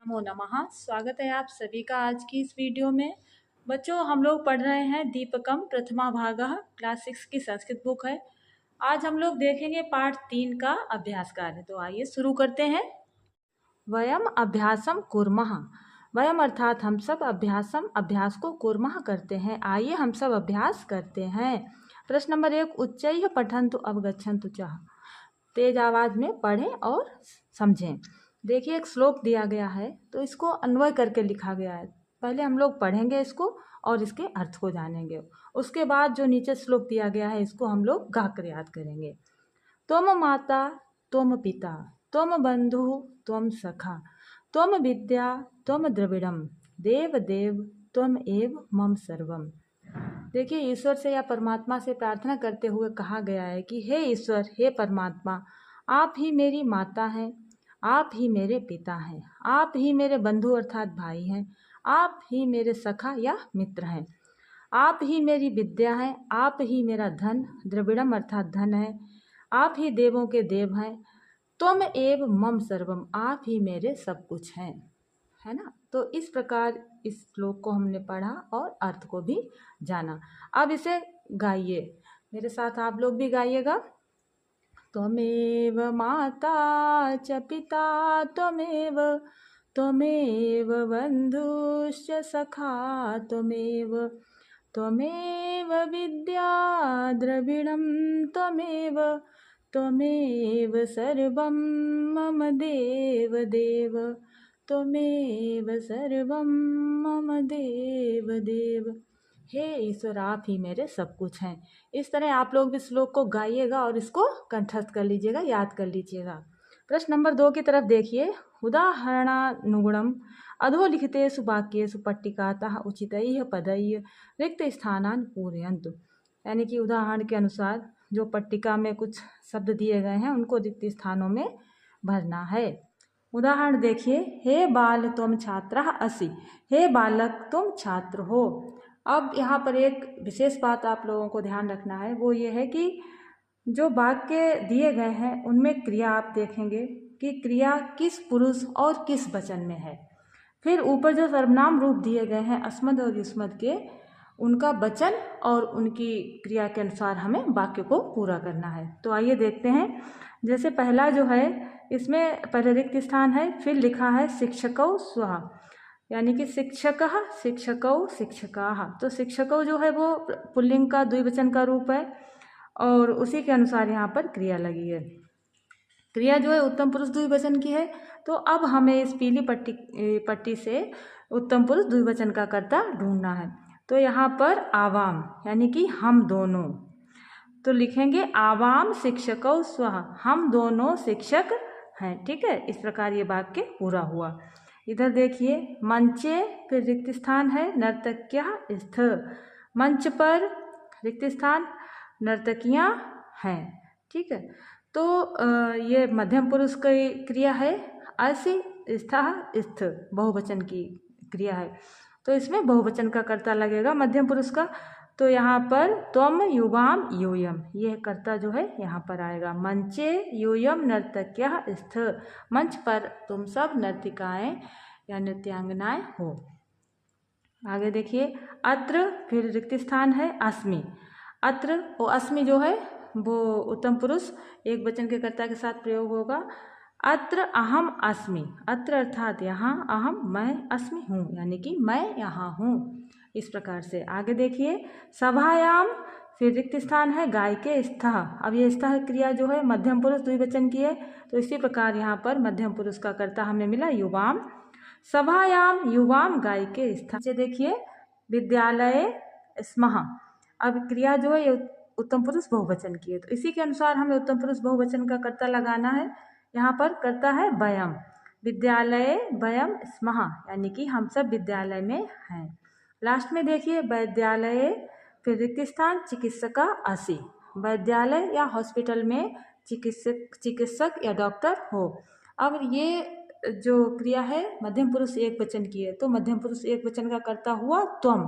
नमो नमः। स्वागत है आप सभी का आज की इस वीडियो में। बच्चों, हम लोग पढ़ रहे हैं दीपकम प्रथमा भागः, क्लास 6 की संस्कृत बुक है। आज हम लोग देखेंगे पाठ 3 का अभ्यास कार्य। तो आइए शुरू करते हैं। वयम अभ्यासम कुर्मः। वयम अर्थात हम सब अभ्यास को कुर्मः करते हैं। आइए हम सब अभ्यास करते हैं। प्रश्न नंबर 1, उच्चैः पठन्तु अवगच्छन्तु च। तेज आवाज में पढ़ें और समझें। देखिए, एक श्लोक दिया गया है तो इसको अन्वय करके लिखा गया है। पहले हम लोग पढ़ेंगे इसको और इसके अर्थ को जानेंगे। उसके बाद जो नीचे श्लोक दिया गया है इसको हम लोग गाकर याद करेंगे। त्वम माता त्वम पिता त्वम बंधु त्वम सखा त्वम विद्या त्वम द्रविड़म देव देव त्वम एव मम सर्वम। देखिए, ईश्वर से या परमात्मा से प्रार्थना करते हुए कहा गया है कि हे ईश्वर, हे परमात्मा, आप ही मेरी माता हैं, आप ही मेरे पिता हैं, आप ही मेरे बंधु अर्थात भाई हैं, आप ही मेरे सखा या मित्र हैं, आप ही मेरी विद्या हैं, आप ही मेरा धन द्रविड़म अर्थात धन है, आप ही देवों के देव हैं, त्वम एव मम सर्वम, आप ही मेरे सब कुछ हैं। है ना। तो इस प्रकार इस श्लोक को हमने पढ़ा और अर्थ को भी जाना। अब इसे गाइए, मेरे साथ आप लोग भी गाइएगा। त्वमेव माता च पिता त्वमेव त्वमेव बन्धुश्च सखा त्वमेव त्वमेव विद्या द्रविणं त्वमेव त्वमेव सर्वं मम देव देव त्वमेव सर्वं मम देव देव। हे ईश्वर, आप ही मेरे सब कुछ हैं। इस तरह आप लोग भी श्लोक को गाइएगा और इसको कंठस्थ कर लीजिएगा, याद कर लीजिएगा। प्रश्न नंबर 2 की तरफ देखिए। उदाहरणानुगुणम अधोलिखितेषु वाक्येषु पट्टिकातः उचितैः पदैः रिक्त स्थानान् पूरयन्तु। यानी कि उदाहरण के अनुसार जो पट्टिका में कुछ शब्द दिए गए हैं उनको रिक्त स्थानों में भरना है। उदाहरण देखिए। हे बाल तुम छात्रः असि। हे बालक तुम छात्र हो। अब यहाँ पर एक विशेष बात आप लोगों को ध्यान रखना है, वो ये है कि जो वाक्य दिए गए हैं उनमें क्रिया आप देखेंगे कि क्रिया किस पुरुष और किस वचन में है। फिर ऊपर जो सर्वनाम रूप दिए गए हैं अस्मद और युष्मद के, उनका वचन और उनकी क्रिया के अनुसार हमें वाक्य को पूरा करना है। तो आइए देखते हैं। जैसे पहला जो है, इसमें पहले रिक्त स्थान है, फिर लिखा है शिक्षकौ स्वः, यानी कि शिक्षकः शिक्षकौ शिक्षकाः। तो शिक्षकौ जो है वो पुल्लिंग का द्विवचन का रूप है और उसी के अनुसार यहाँ पर क्रिया लगी है। क्रिया जो है उत्तम पुरुष द्विवचन की है। तो अब हमें इस पीली पट्टी से उत्तम पुरुष द्विवचन का कर्ता ढूंढना है। तो यहाँ पर आवाम यानी कि हम दोनों, तो लिखेंगे आवाम शिक्षकौ स्वः, हम दोनों शिक्षक हैं। ठीक है, इस प्रकार ये वाक्य पूरा हुआ। इधर देखिए, मंचे फिर रिक्त स्थान है नर्तक्यः स्थ। मंच पर रिक्त स्थान, नर्तकियाँ हैं। ठीक है, तो ये मध्यम पुरुष की क्रिया है। असि स्थः स्थ बहुवचन की क्रिया है, तो इसमें बहुवचन का कर्ता लगेगा मध्यम पुरुष का। तो यहाँ पर त्वम युवाम यूयम, यह कर्ता जो है यहाँ पर आएगा। मंचे यूयम नर्तक्यः स्थ, मंच पर तुम सब नर्तिकाएं या नृत्यांगनाएं हो। आगे देखिए। अत्र फिर रिक्त स्थान है अस्मि। अत्र वो अस्मि जो है वो उत्तम पुरुष एक वचन के कर्ता के साथ प्रयोग होगा। अत्र अहम अस्मि, अत्र अर्थात यहाँ, अहम मैं, अस्मि हूँ यानी कि मैं यहाँ हूँ। इस प्रकार से आगे देखिए। सभायाम फिर रिक्त स्थान है गायके स्तः। अब ये स्तः क्रिया जो है मध्यम पुरुष द्विवचन की है, तो इसी प्रकार यहाँ पर मध्यम पुरुष का कर्ता हमें मिला युवाम। सभायाम युवाम गायके स्तः। देखिए, विद्यालये स्मः। अब क्रिया जो है ये उत्तम पुरुष बहुवचन की है, तो इसी के अनुसार हमें उत्तम पुरुष बहुवचन का कर्ता लगाना है। यहाँ पर कर्ता है वयम। विद्यालये वयम स्मः, यानी कि हम सब विद्यालय में हैं। लास्ट में देखिए, वैद्यालये फिर रिक्त स्थान चिकित्सका असि। वैद्यालय या हॉस्पिटल में चिकित्सक या डॉक्टर हो। अब ये जो क्रिया है मध्यम पुरुष एक वचन की है, तो मध्यम पुरुष एक वचन का कर्ता हुआ त्वम।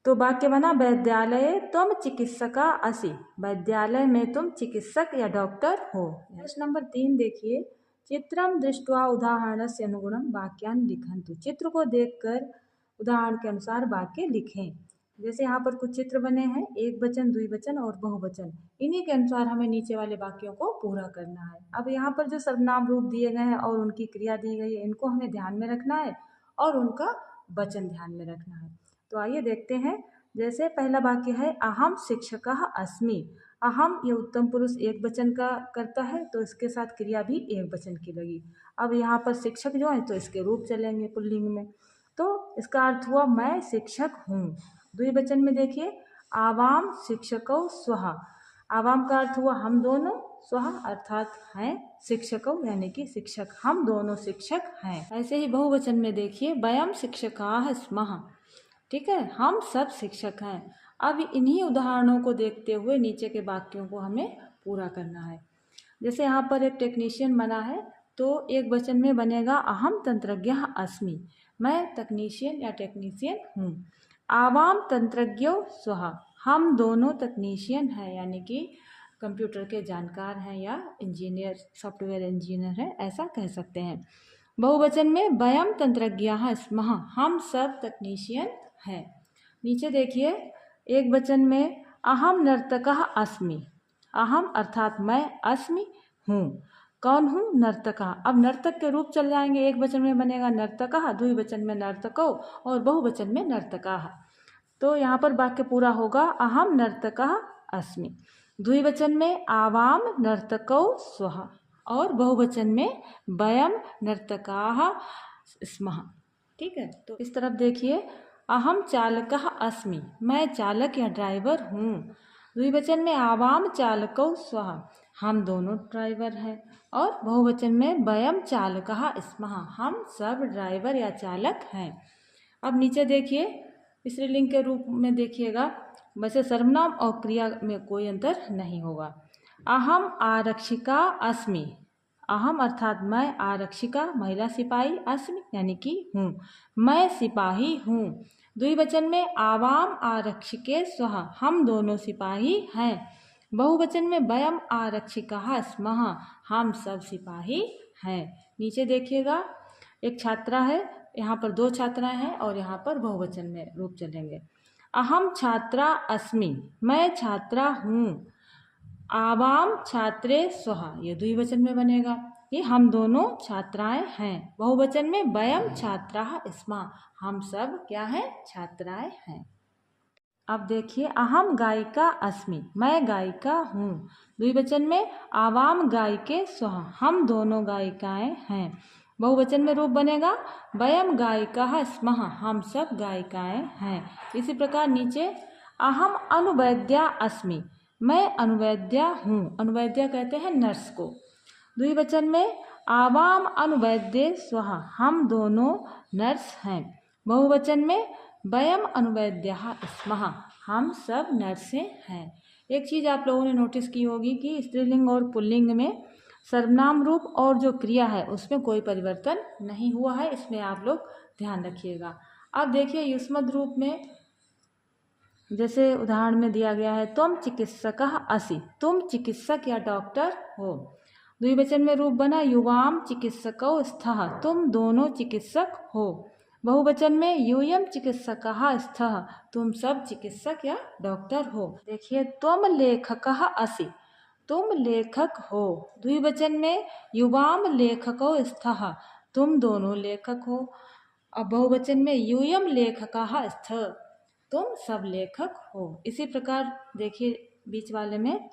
तो वाक्य बना वैद्यालये त्वम चिकित्सका असि, वैद्यालय में तुम चिकित्सक या डॉक्टर हो। प्रश्न नंबर 3 देखिए। चित्रम दृष्ट्वा उदाहरणस्य अनुगुणं वाक्यानि लिखन्तु। चित्र को देखकर उदाहरण के अनुसार वाक्य लिखें। जैसे यहाँ पर कुछ चित्र बने हैं, एक वचन, द्विवचन और बहुवचन। इन्हीं के अनुसार हमें नीचे वाले वाक्यों को पूरा करना है। अब यहाँ पर जो सर्वनाम रूप दिए गए हैं और उनकी क्रिया दी गई है, इनको हमें ध्यान में रखना है और उनका वचन ध्यान में रखना है। तो आइए देखते हैं। जैसे पहला वाक्य है अहम शिक्षकः अस्मि। अहम ये उत्तम पुरुष एक वचन का करता है, तो इसके साथ क्रिया भी एक वचन की लगी। अब यहाँ पर शिक्षक जो है तो इसके रूप चलेंगे पुल्लिंग में, तो इसका अर्थ हुआ मैं शिक्षक हूँ। द्विवचन में देखिए आवाम शिक्षकौ स्वः। आवाम का अर्थ हुआ हम दोनों, स्वः अर्थात हैं, शिक्षकौ यानी कि शिक्षक, हम दोनों शिक्षक हैं। ऐसे ही बहुवचन में देखिए वयम शिक्षकाः स्मः। ठीक है, हम सब शिक्षक हैं। अब इन्हीं उदाहरणों को देखते हुए नीचे के वाक्यों को हमें पूरा करना है। जैसे यहाँ पर एक टेक्नीशियन बना है, तो एक वचन में बनेगा अहम तंत्रज्ञः अस्मि। मैं तकनीशियन या टेक्नीशियन हूँ। आवाम तंत्रज्ञो स्वः। हम दोनों तकनीशियन हैं, यानी कि कंप्यूटर के जानकार हैं या इंजीनियर, सॉफ्टवेयर इंजीनियर हैं, ऐसा कह सकते हैं। बहुवचन में वयम तंत्रज्ञाः स्मः। हम सब तकनीशियन हैं। नीचे देखिए एक वचन में अहम नर्तकः अस्मि। अहम अर्थात मैं, अस्मि हूँ। कौन हूँ? नर्तकः। अब नर्तक के रूप चल जाएंगे। एक वचन में बनेगा नर्तकः, द्विवचन में नर्तकौ और बहुवचन में नर्तकाः। तो यहाँ पर वाक्य पूरा होगा अहम नर्तकः अस्मि। द्विवचन में आवाम नर्तकौ स्वः और बहुवचन में वयम नर्तकाः स्मः। ठीक है, तो इस तरफ देखिए अहम चालकः अस्मि। मैं चालक या ड्राइवर हूँ। द्विवचन में आवाम चालकौ स्वः। हम दोनों ड्राइवर हैं। और बहुवचन में वयम चालकः स्मः। हम सब ड्राइवर या चालक हैं। अब नीचे देखिए स्त्रीलिंग के रूप में देखिएगा, वैसे सर्वनाम और क्रिया में कोई अंतर नहीं होगा। अहम आरक्षिका अस्मि। अहम अर्थात मैं, आरक्षिका महिला सिपाही, अस्मि यानी कि हूँ, मैं सिपाही हूँ। द्विवचन में आवाम आरक्षिके स्वः। हम दोनों सिपाही हैं। बहुवचन में वयम आरक्षिकाः स्मः। हम सब सिपाही हैं। नीचे देखिएगा एक छात्रा है, यहाँ पर दो छात्राएं हैं और यहाँ पर बहुवचन में रूप चलेंगे। अहम छात्रा अस्मि। मैं छात्रा हूँ। आवाम छात्रे स्वः। ये द्विवचन में बनेगा। ये हम दोनों छात्राएं हैं। बहुवचन में वयम छात्राः स्मः। हम सब क्या हैं? छात्राएं हैं। अब देखिए अहम गायिका अस्मि। मैं गायिका हूँ। द्विवचन में आवाम गायिके स्वः। हम दोनों गायिकाएं हैं। बहुवचन में रूप बनेगा वयम गायिकाः स्मः। हम सब गायिकाएं हैं। इसी प्रकार नीचे अहम अनुवैद्या अस्मि। मैं अनुवैद्या हूँ। अनुवैद्या कहते हैं नर्स को। द्विवचन में आवाम अनुवैद्ये स्वः। हम दोनों नर्स हैं। बहुवचन में वयम अनुवैद्याः स्मः। हम सब नर्सें हैं। एक चीज़ आप लोगों ने नोटिस की होगी कि स्त्रीलिंग और पुल्लिंग में सर्वनाम रूप और जो क्रिया है उसमें कोई परिवर्तन नहीं हुआ है। इसमें आप लोग ध्यान रखिएगा। अब देखिए युष्मद रूप में जैसे उदाहरण में दिया गया है त्वम चिकित्सकः असि। तुम चिकित्सक या डॉक्टर हो। द्विवचन में रूप बना युवाम चिकित्सकौ स्तः। तुम दोनों चिकित्सक हो। बहुवचन में यूयम चिकित्सकः स्तः। तुम सब चिकित्सक या डॉक्टर हो। देखिए त्वम लेखकः असि। तुम लेखक हो। द्विवचन में युवाम लेखकौ स्तः। तुम दोनों लेखक हो। अब बहुवचन में यूयम लेखकः स्तः। तुम सब लेखक हो। इसी प्रकार देखिए बीच वाले में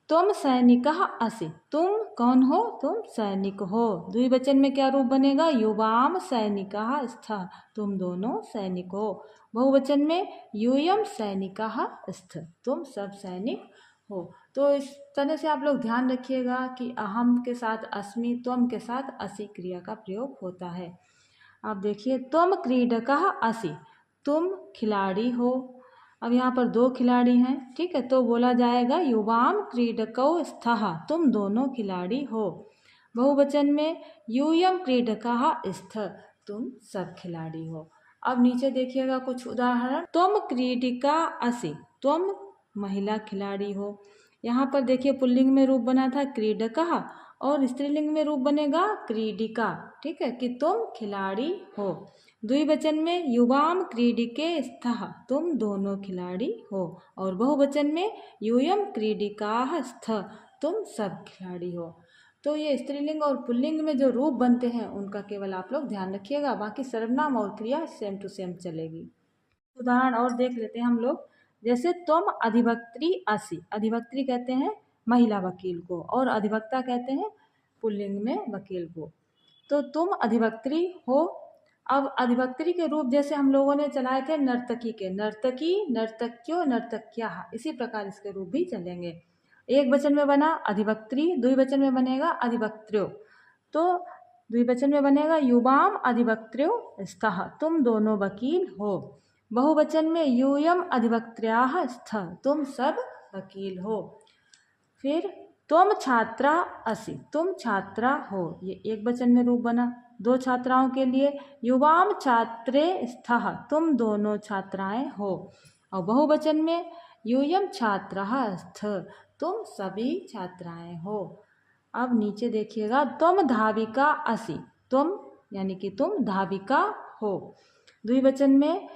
तुम सैनिकः असि। तुम कौन हो? तुम सैनिक हो। द्विवचन में क्या रूप बनेगा? युवाम सैनिकः स्तः। तुम दोनों सैनिक हो। बहुवचन में यूयम सैनिकः स्तः। तुम सब सैनिक हो। तो इस तरह से आप लोग ध्यान रखिएगा कि अहम के साथ अस्मि, त्वम के साथ असि क्रिया का प्रयोग होता है। अब देखिए त्वम क्रीडकः असि। तुम खिलाड़ी हो। अब यहाँ पर दो खिलाड़ी हैं, ठीक है, तो बोला जाएगा युवाम क्रीडकौ स्तः। तुम दोनों खिलाड़ी हो। बहुवचन में यूयम क्रीडकः स्तः। तुम सब खिलाड़ी हो। अब नीचे देखिएगा कुछ उदाहरण। तुम क्रीडिका असि। तुम महिला खिलाड़ी हो। यहाँ पर देखिए पुल्लिंग में रूप बना था क्रीडकः और स्त्रीलिंग में रूप बनेगा क्रीडिका, ठीक है, कि तुम खिलाड़ी हो। द्विवचन में युवाम क्रीडिके स्तः, तुम दोनों खिलाड़ी हो। और बहुवचन में यूयम क्रीडिकाः स्तः, तुम सब खिलाड़ी हो। तो ये स्त्रीलिंग और पुल्लिंग में जो रूप बनते हैं उनका केवल आप लोग ध्यान रखिएगा, बाकी सर्वनाम और क्रिया सेम टू सेम चलेगी। उदाहरण और देख लेते हैं हम लोग। जैसे तुम अधिवक्त्री असि, अधिवक्त्री कहते हैं महिला वकील को और अधिवक्ता कहते हैं पुल्लिंग में वकील को। तो तुम अधिवक्त्री हो। अब अधिवक्त्री के रूप जैसे हम लोगों ने चलाए थे नर्तकी के, नर्तकी, नर्तक्यो, नर्तक्याः, इसी प्रकार इसके रूप भी चलेंगे। एक वचन में बना अधिवक्त्री, द्विवचन में बनेगा अधिवक्त्र्यो। तो द्विवचन में बनेगा युवाम अधिवक्त्र्यो स्तः, तुम दोनों वकील हो। बहुवचन में यूयम अधिवक्त्र्याः स्तः, तुम सब वकील हो। फिर तुम छात्रा असि, तुम छात्रा हो, ये एक वचन में रूप बना। दो छात्राओं के लिए युवाम छात्रे स्तः, तुम दोनों छात्राएं हो। और बहुवचन में यूयम छात्रः स्तः, तुम सभी छात्राएं हो। अब नीचे देखिएगा, तुम धाविका असि, तुम यानी कि तुम धाविका हो। द्विवचन में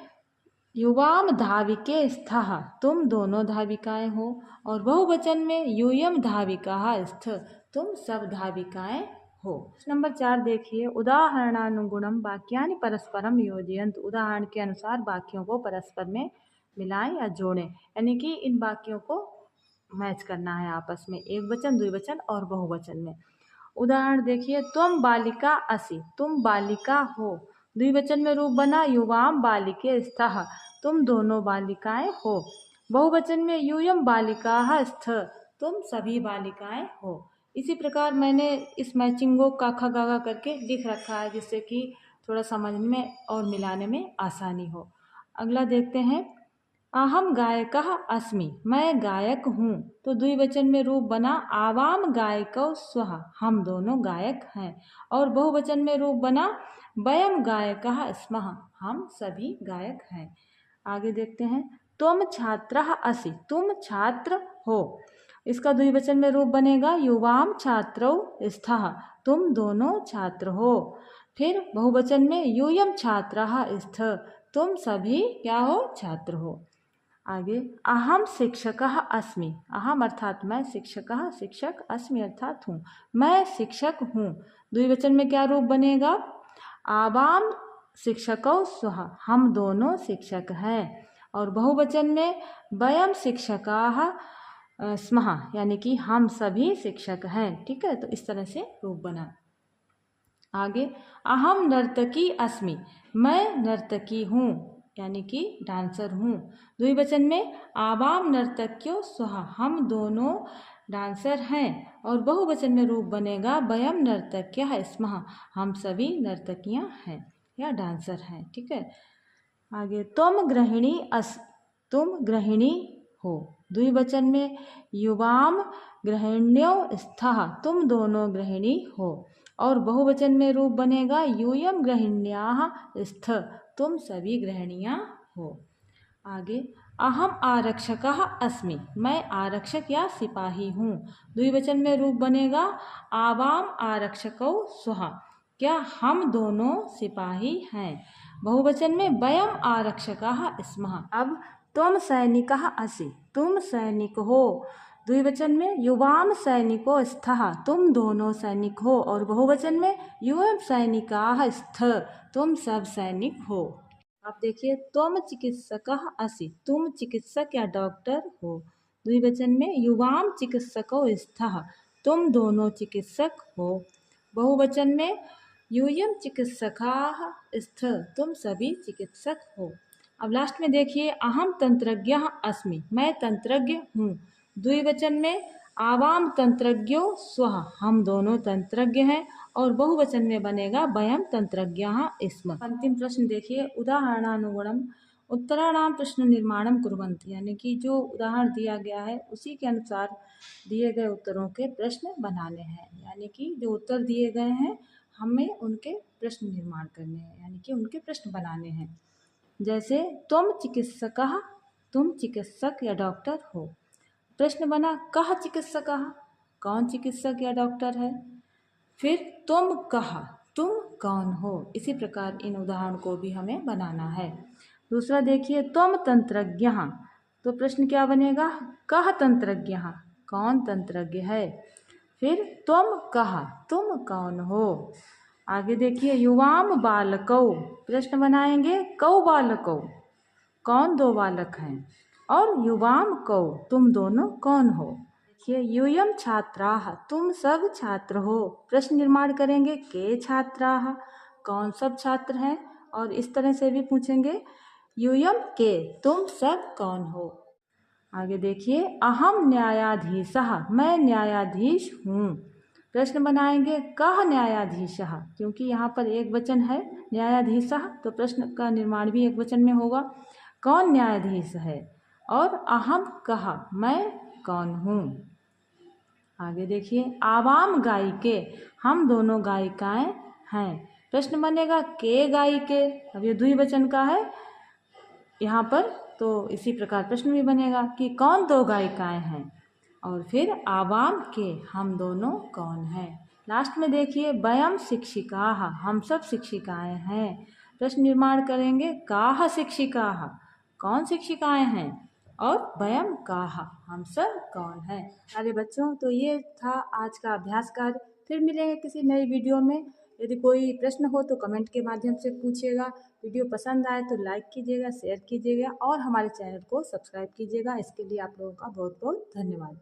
युवाम धाविके स्तः, तुम दोनों धाविकाएं हो। और बहुवचन में यूयम धाविकाः स्तः, तुम सब धाविकाएं हो। नंबर 4 देखिए, उदाहरणानुगुणम वाक्यानि परस्परम योजयन्तु, उदाहरण के अनुसार वाक्यों को परस्पर में मिलाएं या जोड़ें, यानी कि इन वाक्यों को मैच करना है आपस में, एक वचन, द्विवचन और बहुवचन में। उदाहरण देखिए, तुम बालिका असि, तुम बालिका हो। द्विवचन में रूप बना युवाम बालिके स्तः, तुम दोनों बालिकाएं हो। बहुवचन में यूयम बालिकाः स्तः, तुम सभी बालिकाएं हो। इसी प्रकार मैंने इस मैचिंग को काखा गागा करके लिख रखा है, जिससे कि थोड़ा समझने में और मिलाने में आसानी हो। अगला देखते हैं, अहम गायकः अस्मि, मैं गायक हूँ। तो द्विवचन में रूप बना आवाम गायकौ स्वः, हम दोनों गायक हैं। और बहुवचन में रूप बना वयम गायकः स्मः, हम सभी गायक हैं। आगे देखते हैं, तुम छात्रः असि, तुम छात्र हो। इसका द्विवचन में रूप बनेगा युवाम छात्रौ स्तः, तुम दोनों छात्र हो। फिर बहुवचन में यूयम छात्रः स्तः, तुम सभी क्या हो, छात्र हो। आगे, अहम शिक्षकः अस्मि, अहम अर्थात मैं, शिक्षकः शिक्षक, अस्मि अर्थात हूँ, मैं शिक्षक हूँ। द्विवचन में क्या रूप बनेगा, आवाम शिक्षकौ स्वः, हम दोनों शिक्षक हैं। और बहुवचन में वयम शिक्षकाः स्मः, यानी कि हम सभी शिक्षक हैं। ठीक है, तो इस तरह से रूप बना। आगे, अहम नर्तकी अस्मि, मैं नर्तकी हूँ, यानी कि डांसर हूँ। द्विवचन में आवाम नर्तक्यो स्वः, हम दोनों डांसर हैं। और बहुवचन में रूप बनेगा वयम नर्तक्यः स्मः, हम सभी नर्तकियाँ हैं या डांसर हैं। ठीक है, आगे, तुम गृहिणी अस, तुम गृहिणी हो। द्विवचन में युवाम गृहिण्यो स्तः, तुम दोनों गृहिणी हो। और बहुवचन में रूप बनेगा यूयम गृहिण्याः स्तः, तुम सभी गृहिणियाँ हो। आगे, अहम आरक्षकः अस्मि, मैं आरक्षक या सिपाही हूँ। द्विवचन में रूप बनेगा आवाम आरक्षकौ स्वः, क्या हम दोनों सिपाही हैं। बहुवचन में वयम आरक्षकाः स्मः। अब, तुम सैनिकः असि, तुम सैनिक हो। द्विवचन में युवाम सैनिको स्तः, तुम दोनों सैनिक हो। और बहुवचन में युवम सैनिकाः स्तः, तुम सब सैनिक हो। आप देखिए, तुम चिकित्सकः असि, तुम चिकित्सक या डॉक्टर हो। द्विवचन में युवाम चिकित्सको स्तः, तुम दोनों चिकित्सक हो। बहुवचन में यूयम चिकित्सकाः स्तः, तुम सभी चिकित्सक हो। अब लास्ट में देखिए, अहम तंत्रज्ञः अस्मि, मैं तंत्रज्ञ हूँ। द्विवचन में आवाम तंत्रज्ञो स्वः, हम दोनों तंत्रज्ञ हैं। और बहुवचन में बनेगा वयम तंत्रज्ञाः स्मः। अंतिम प्रश्न देखिए, उदाहरणानुगुणम उत्तराणां प्रश्न निर्माणम कुर्वन्ति, यानी कि जो उदाहरण दिया गया है उसी के अनुसार दिए गए उत्तरों के प्रश्न बनाने हैं। यानी कि जो उत्तर दिए गए हैं हमें उनके प्रश्न निर्माण करने हैं, यानी कि उनके प्रश्न बनाने हैं। जैसे, तुम चिकित्सकः, तुम चिकित्सक या डॉक्टर हो। प्रश्न बना, कः चिकित्सकः, कौन चिकित्सक या डॉक्टर है। फिर तुम कहा, तुम कौन हो। इसी प्रकार इन उदाहरण को भी हमें बनाना है। दूसरा देखिए, तुम तंत्रज्ञ, तो प्रश्न क्या बनेगा, कह तंत्रज्ञ, कौन तंत्रज्ञ है। फिर तुम कहा, तुम कौन हो। आगे देखिए, युवाम बालकौ, प्रश्न बनाएंगे कौ बालकौ, कौन दो बालक हैं, और युवाम कौ, तुम दोनों कौन हो। देखिए, यूयम छात्राः, तुम सब छात्र हो, प्रश्न निर्माण करेंगे के छात्राः, कौन सब छात्र हैं, और इस तरह से भी पूछेंगे यूयम के, तुम सब कौन हो। आगे देखिए, अहम न्यायाधीशः, मैं न्यायाधीश हूँ, प्रश्न बनाएंगे कह न्यायाधीशः, क्योंकि यहाँ पर एक वचन है न्यायाधीशः, तो प्रश्न का निर्माण भी एक वचन में होगा, कौन न्यायाधीश है, और अहम कहा, मैं कौन हूँ। आगे देखिए, आवाम गायिके, हम दोनों गायिकाएं हैं, प्रश्न बनेगा के गायिके, अब ये द्विवचन का है यहाँ पर, तो इसी प्रकार प्रश्न भी बनेगा कि कौन दो गायिकाएं हैं, और फिर आवाम के, हम दोनों कौन हैं। लास्ट में देखिए, वयम शिक्षिकाः, हम सब शिक्षिकाएं हैं, प्रश्न निर्माण करेंगे काह शिक्षिकाः, कौन शिक्षिकाएं हैं, और वयम काह, हम सब कौन हैं। अरे बच्चों, तो ये था आज का अभ्यास कार्य। फिर मिलेंगे किसी नई वीडियो में। यदि कोई प्रश्न हो तो कमेंट के माध्यम से पूछिएगा। वीडियो पसंद आए तो लाइक कीजिएगा, शेयर कीजिएगा, और हमारे चैनल को सब्सक्राइब कीजिएगा। इसके लिए आप लोगों का बहुत बहुत धन्यवाद।